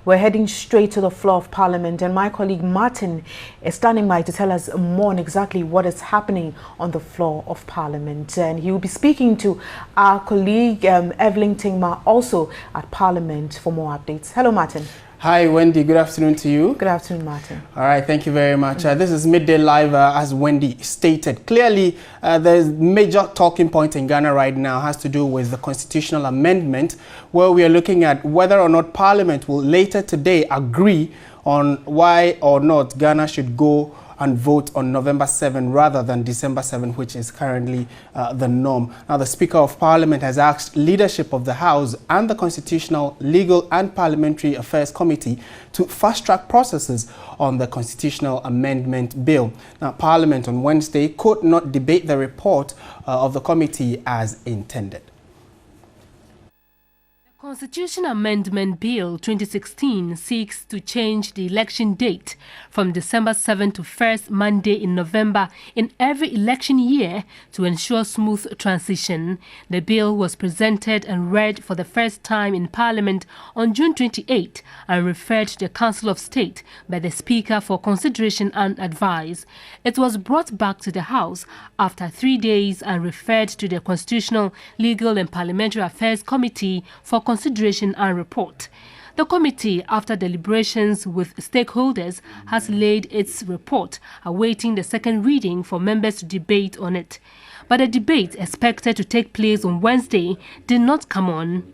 We're heading straight to the floor of Parliament, and my colleague Martin is standing by to tell us more on exactly what is happening on the floor of Parliament. And he will be speaking to our colleague Evelyn Tingma also at Parliament for more updates. Hello, Martin. Hi, Wendy. Good afternoon to you. Good afternoon, Martin. All right, thank you very much. This is Midday Live, as Wendy stated. Clearly, the major talking point in Ghana right now has to do with the constitutional amendment, where we are looking at whether or not Parliament will later today agree on why or not Ghana should go and vote on November 7 rather than December 7, which is currently the norm. Now, the Speaker of Parliament has asked leadership of the House and the Constitutional, Legal and Parliamentary Affairs Committee to fast-track processes on the constitutional amendment bill. Now, Parliament on Wednesday could not debate the report of the committee as intended. Constitution Amendment Bill 2016 seeks to change the election date from December 7 to first Monday in November in every election year to ensure smooth transition. The bill was presented and read for the first time in Parliament on June 28 and referred to the Council of State by the Speaker for consideration and advice. It was brought back to the House after 3 days and referred to the Constitutional, Legal and Parliamentary Affairs Committee for consideration and report. The committee, after deliberations with stakeholders, has laid its report, awaiting the second reading for members to debate on it. But the debate, expected to take place on Wednesday, did not come on.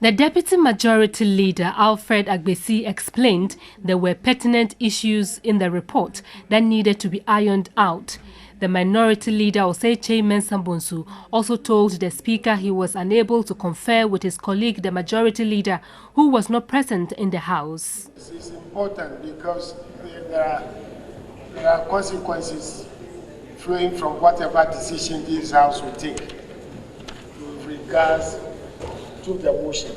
The Deputy Majority Leader, Alfred Agbesi, explained there were pertinent issues in the report that needed to be ironed out. The Minority Leader, Osei Mensah Bonsu, also told the Speaker he was unable to confer with his colleague, the Majority Leader, who was not present in the House. This is important because there are consequences flowing from whatever decision this House will take with regards to the motion.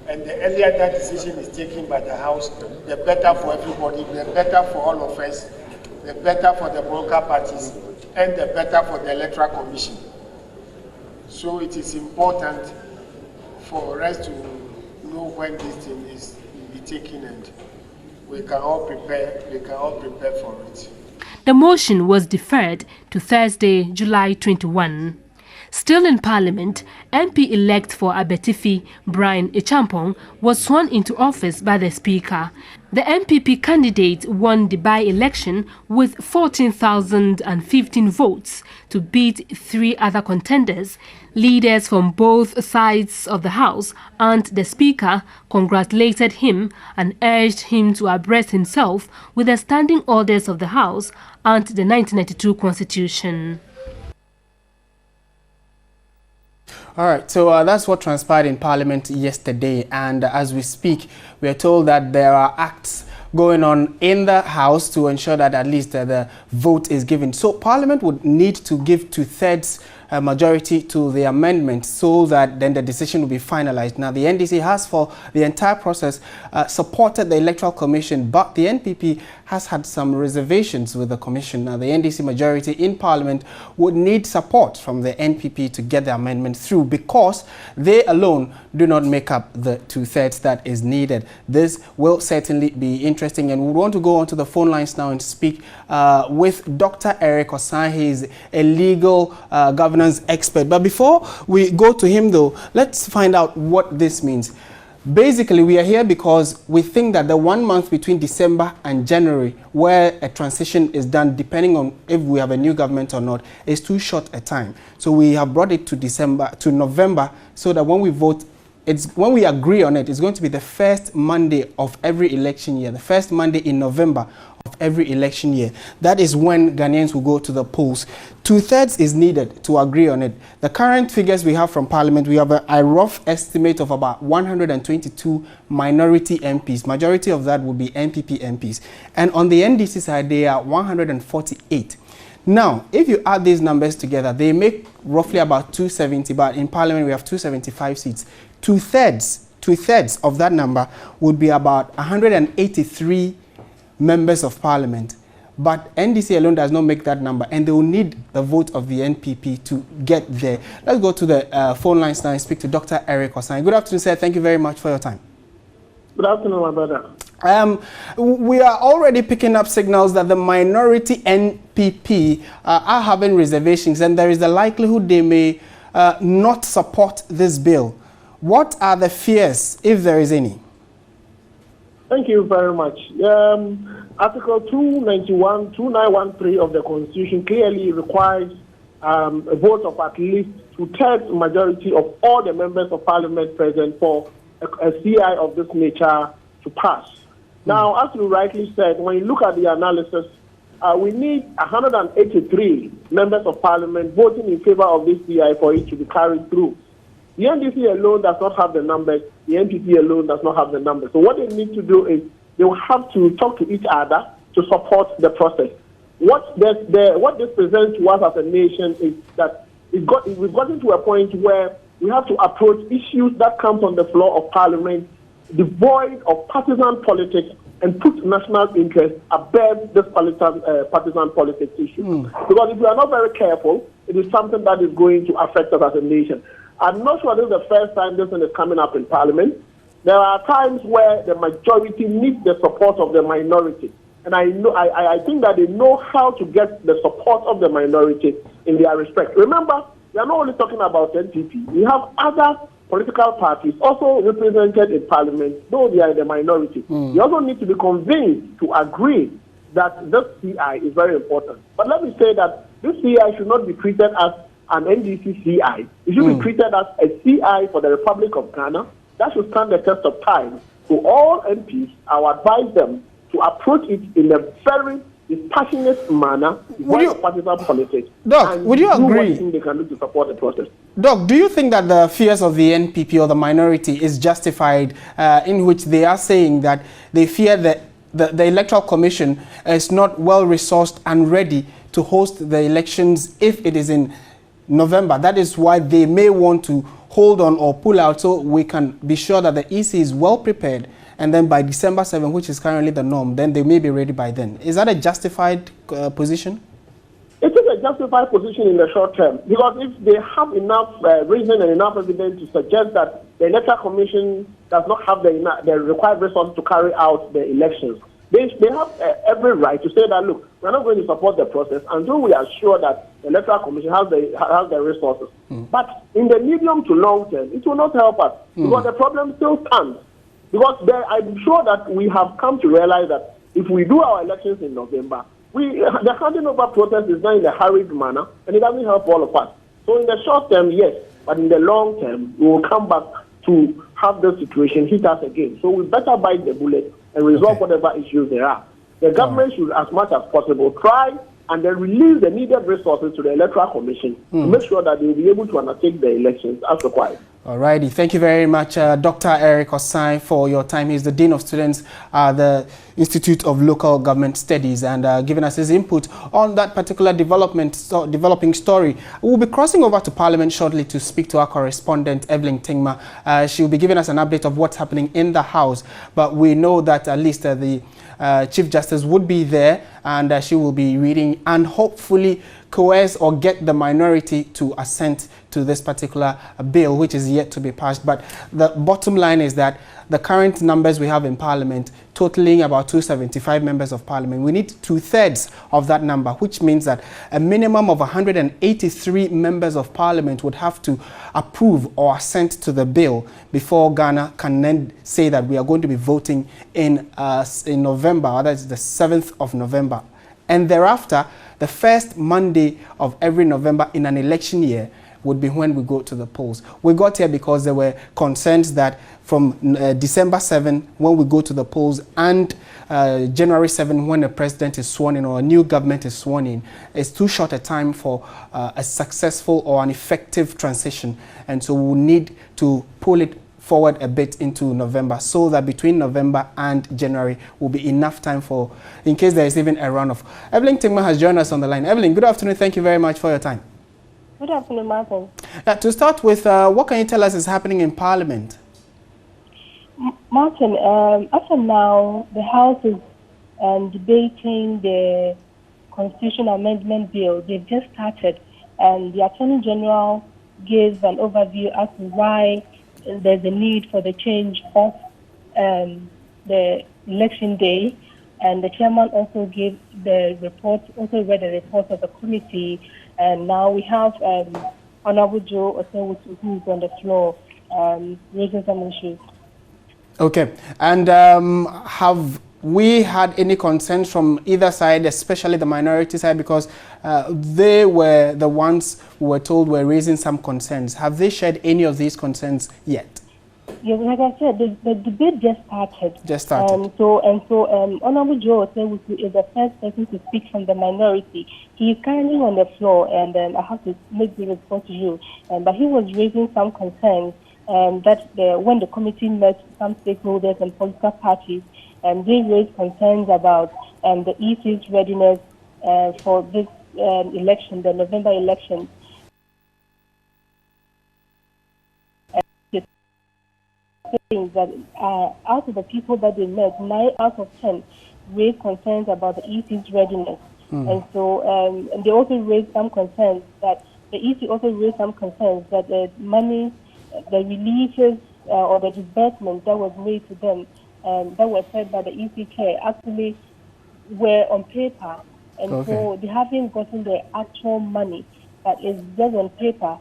And the earlier that decision is taken by the House, the better for everybody, the better for all of us, the better for the political parties, and the better for the Electoral Commission. So it is important for us to know when this thing is to be taken, and we can all prepare for it. The motion was deferred to Thursday, July 21. Still in Parliament, MP-elect for Abetifi, Brian Echampong, was sworn into office by the Speaker. The MPP candidate won the by-election with 14,015 votes to beat 3 other contenders. Leaders from both sides of the House and the Speaker congratulated him and urged him to abreast himself with the standing orders of the House and the 1992 Constitution. All right, so that's what transpired in Parliament yesterday, and as we speak, we are told that there are acts going on in the House to ensure that at least the vote is given. So Parliament would need to give 2/3 majority to the amendment so that then the decision will be finalized. Now, the NDC has for the entire process supported the Electoral Commission, but the NPP has had some reservations with the Commission. Now, the NDC majority in Parliament would need support from the NPP to get the amendment through because they alone do not make up the 2/3 that is needed. This will certainly be interesting, and we want to go onto the phone lines now and speak with Dr. Eric Osan. He is a legal governance expert. But before we go to him, though, let's find out what this means. Basically, we are here because we think that the 1 month between December and January, where a transition is done, depending on if we have a new government or not, is too short a time. So we have brought it to November, so that when we vote, when we agree on it, it's going to be the first Monday of every election year, the first Monday in November of every election year. That is when Ghanaians will go to the polls. 2/3 is needed to agree on it. The current figures we have from Parliament, we have a rough estimate of about 122 minority MPs. Majority of that will be NPP MPs. And on the NDC side, they are 148. Now, if you add these numbers together, they make roughly about 270, but in Parliament we have 275 seats. Two-thirds of that number would be about 183 members of Parliament. But NDC alone does not make that number, and they will need the vote of the NPP to get there. Let's go to the phone lines now and speak to Dr. Eric Osan. Good afternoon, sir. Thank you very much for your time. Good afternoon, my brother. We are already picking up signals that the minority NPP are having reservations, and there is the likelihood they may not support this bill. What are the fears, if there is any? Thank you very much. Article 2913 of the Constitution clearly requires a vote of at least two-thirds majority of all the members of Parliament present for a CI of this nature to pass. Now, as you rightly said, when you look at the analysis, we need 183 members of Parliament voting in favor of this CI for it to be carried through. The NDC alone does not have the numbers. The NPP alone does not have the numbers. So what they need to do is they will have to talk to each other to support the process. What this presents to us as a nation is that we've gotten to a point where we have to approach issues that come on the floor of Parliament devoid of partisan politics and put national interest above this partisan politics issue. Because if we are not very careful, it is something that is going to affect us as a nation. I'm not sure this is the first time this thing is coming up in Parliament. There are times where the majority needs the support of the minority. And I think that they know how to get the support of the minority in their respect. Remember, we are not only talking about NPP. We have other political parties also represented in Parliament, though they are in the minority. You also need to be convinced to agree that this CI is very important. But let me say that this CI should not be treated as an NDC CI. It should be treated as a CI for the Republic of Ghana. That should stand the test of time. So all MPs, I will advise them to approach it in a very dispassionate manner, without partisan politics. Doc, would you agree? What they can do to support the process. Doc, do you think that the fears of the NPP or the minority is justified, in which they are saying that they fear that the Electoral Commission is not well resourced and ready to host the elections if it is in November? That is why they may want to hold on or pull out, so we can be sure that the EC is well prepared, and then by December 7, which is currently the norm, then they may be ready by then. Is that a justified position? It is a justified position in the short term, because if they have enough reason and enough evidence to suggest that the Electoral Commission does not have the required resources to carry out the elections, they have every right to say that, look, we're not going to support the process until we are sure that the Electoral Commission has the resources. But in the medium to long term, it will not help us, because the problem still stands. Because I'm sure that we have come to realize that if we do our elections in November, the handing over process is done in a hurried manner, and it doesn't help all of us. So in the short term, yes, but in the long term, we will come back to have the situation hit us again. So we better bite the bullet and resolve whatever issues there are. The government should, as much as possible, try and then release the needed resources to the Electoral Commission to make sure that they will be able to undertake the elections as required. All righty. Thank you very much, Dr. Eric Osai, for your time. He's the Dean of Students at the Institute of Local Government Studies, and giving us his input on that particular developing story. We'll be crossing over to Parliament shortly to speak to our correspondent, Evelyn Tingma. She'll be giving us an update of what's happening in the House, but we know that at least the Chief Justice would be there, and she will be reading and hopefully coerce or get the minority to assent to this particular bill, which is yet to be passed. But the bottom line is that the current numbers we have in Parliament, totaling about 275 members of Parliament, we need two-thirds of that number, which means that a minimum of 183 members of Parliament would have to approve or assent to the bill before Ghana can then say that we are going to be voting in November, that is the 7th of November. And thereafter, the first Monday of every November in an election year would be when we go to the polls. We got here because there were concerns that from December 7, when we go to the polls, and January 7, when a president is sworn in or a new government is sworn in, it's too short a time for a successful or an effective transition. And so we'll need to pull it forward a bit into November, so that between November and January will be enough time for, in case there is even a runoff. Evelyn Tingma has joined us on the line. Evelyn, good afternoon. Thank you very much for your time. Good afternoon, Martin. To start with, what can you tell us is happening in Parliament? Martin, up to now, the House is debating the Constitution Amendment Bill. They've just started, and the Attorney General gave an overview as to why there's a need for the change of the election day, and the chairman also gave the report, also read the report of the committee, and now we have Honorable Joe Osewusu, who is on the floor raising some issues. Okay, and have we had any concerns from either side, especially the minority side, because they were the ones who were told were raising some concerns? Have they shared any of these concerns yet? Yes, like I said, the debate just started. Just started. So Honorable Joe Osewusu is the first person to speak from the minority. He is currently on the floor, and I have to make the response to you. But he was raising some concerns that when the committee met some stakeholders and political parties, they raised concerns about the EC's readiness for this election, the November election. Saying that out of the people that they met, 9 out of 10 raised concerns about the EC's readiness. And so and they also raised some concerns that the EC also raised some concerns that the money, the releases or the disbursement that was made to them that was said by the EC chair actually were on paper, and so they haven't gotten the actual money, but it's just on paper.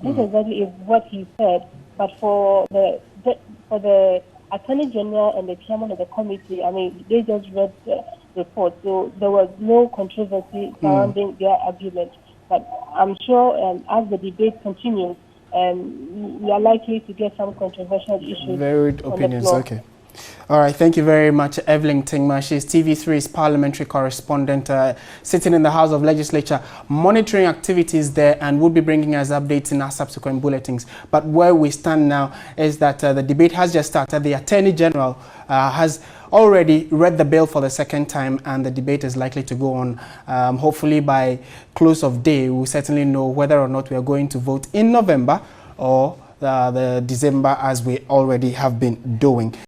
This exactly is what he said. But for the Attorney General and the chairman of the committee, I mean, they just read the report, so there was no controversy surrounding their argument. But I'm sure as the debate continues, we are likely to get some controversial issues. Varied opinions, okay. All right, thank you very much, Evelyn Tingma. She's TV3's parliamentary correspondent, sitting in the House of Legislature, monitoring activities there, and will be bringing us updates in our subsequent bulletins. But where we stand now is that the debate has just started. The Attorney General has already read the bill for the second time, and the debate is likely to go on. Hopefully by close of day, we'll certainly know whether or not we are going to vote in November or the December, as we already have been doing.